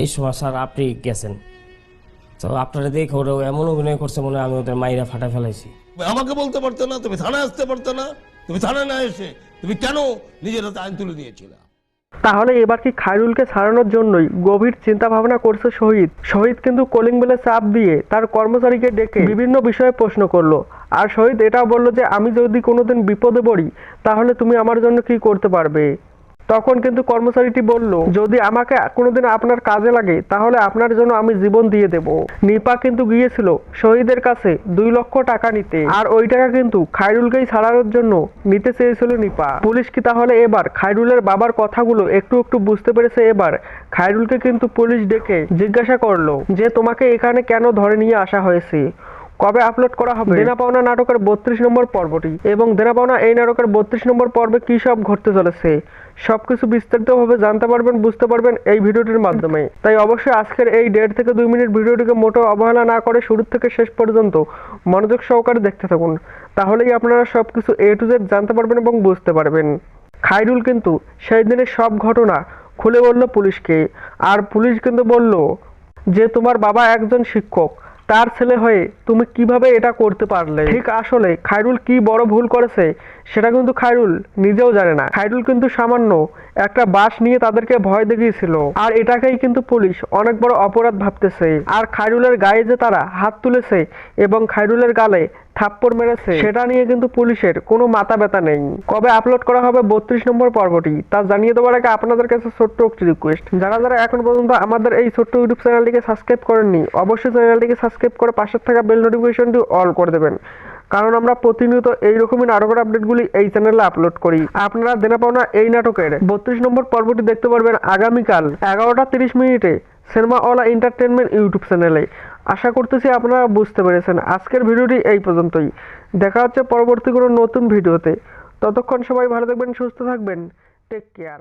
এই সময় স্যার আপনি গেছেন, তো আপনারা দেখে ওরা এমন অভিনয় করছে মনে হয় আমি ওদের মাইরা ফাটা ফেলাইছি। আমাকে বলতে পারতো না? তুমি থানায় আসতে পারতো না? তুমি থানায় না এসে তুমি কেন নিজের হাতে আইন তুলে নিয়েছিলে? তাহলে এবার কি খায়রুলকে ছাড়ানোর জন্যই গভীর চিন্তা ভাবনা করছে শহীদ? শহীদ কিন্তু কলিং বেলে চাপ দিয়ে তার কর্মচারীকে ডেকে বিভিন্ন বিষয়ে প্রশ্ন করলো। আর শহীদ এটাও বলল যে আমি যদি কোনোদিন বিপদে পড়ি তাহলে তুমি আমার জন্য কি করতে পারবে। তখন কিন্তু কর্মচারীটি বলল, যদি আমাকে কোনোদিন আপনার কাজে লাগে তাহলে আপনার জন্য আমি জীবন দিয়ে দেব। নিপা কিন্তু গিয়েছিল শহীদের কাছে 2 লক্ষ টাকা নিতে, আর ওই টাকা কিন্তু খায়রুলকেই ছাড়ানোর জন্য নিতে চেয়েছিল নিপা। পুলিশ কি তাহলে এবার খায়রুলের বাবার কথাগুলো একটু একটু বুঝতে পেরেছে? এবার খায়রুলকে কিন্তু পুলিশ ডেকে জিজ্ঞাসা করলো যে তোমাকে এখানে কেন ধরে নিয়ে আসা হয়েছে, কবে আপলোড করা হবে দেনা পাওনা নাটকের 32 নম্বর পর্বটি, এবং দেনা পাওনা এই নাটকের 32 নম্বর পর্বে কি সব ঘটতে চলেছে সবকিছু বিস্তারিতভাবে জানতে পারবেন, বুঝতে পারবেন এই ভিডিওটির মাধ্যমে। তাই অবশ্যই আজকের এই 1.5 থেকে 2 মিনিট ভিডিওটিকে মোটেও অবহেলা না করে শুরু থেকে শেষ পর্যন্ত মনোযোগ সহকারে দেখতে থাকুন, তাহলেই আপনারা সবকিছু A to Z জানতে পারবেন এবং বুঝতে পারবেন। খায়রুল কিন্তু সেই দিনের সব ঘটনা খুলে বলল পুলিশকে, আর পুলিশ কিন্তু বলল যে তোমার বাবা একজন শিক্ষক, তার ছেলে হয়ে তুমি কিভাবে এটা করতে পারলে। ঠিক আসলে খায়রুল কি বড় ভুল করেছে সেটা কিন্তু খায়রুল নিজেও জানে না। খায়রুল কিন্তু সামান্য একটা বাস নিয়ে তাদেরকে ভয় দেখিয়েছিল, আর এটাকেই কিন্তু পুলিশ অনেক বড় অপরাধ ভাবতেছে। আর খায়রুলের গায়ে যে তারা হাত তুলেছে এবং খায়রুলের গালে থাপ্পড় মেরেছে সেটা নিয়ে কিন্তু পুলিশের কোনো মাথা ব্যথা নেই। কবে আপলোড করা হবে 32 নম্বর পর্বটি তা জানিয়ে দেওয়ার আগে আপনাদের কাছে ছোট্ট একটি রিকোয়েস্ট, যারা যারা এখন পর্যন্ত আমাদের এই ছোট্ট ইউটিউব চ্যানেলটিকে সাবস্ক্রাইব করেননি অবশ্যই চ্যানেলটিকে সাবস্ক্রাইব করে পাশে থাকা বেল নোটিফিকেশনটি অল করে দেবেন, কারণ আমরা প্রতিনিয়ত এইরকমই নাটকের আপডেটগুলি এই চ্যানেলে আপলোড করি। আপনারা দেনা পাওনা এই নাটকের 32 নম্বর পর্বটি দেখতে পারবেন আগামীকাল 11টা 30 মিনিটে সিনেমাওয়ালা এন্টারটেনমেন্ট ইউটিউব চ্যানেলে। আশা করতেছি আপনারা বুঝতে পেরেছেন। আজকের ভিডিওটি এই পর্যন্তই, দেখা হচ্ছে পরবর্তী কোনো নতুন ভিডিওতে। ততক্ষণ সবাই ভালো থাকবেন, সুস্থ থাকবেন, টেক কেয়ার।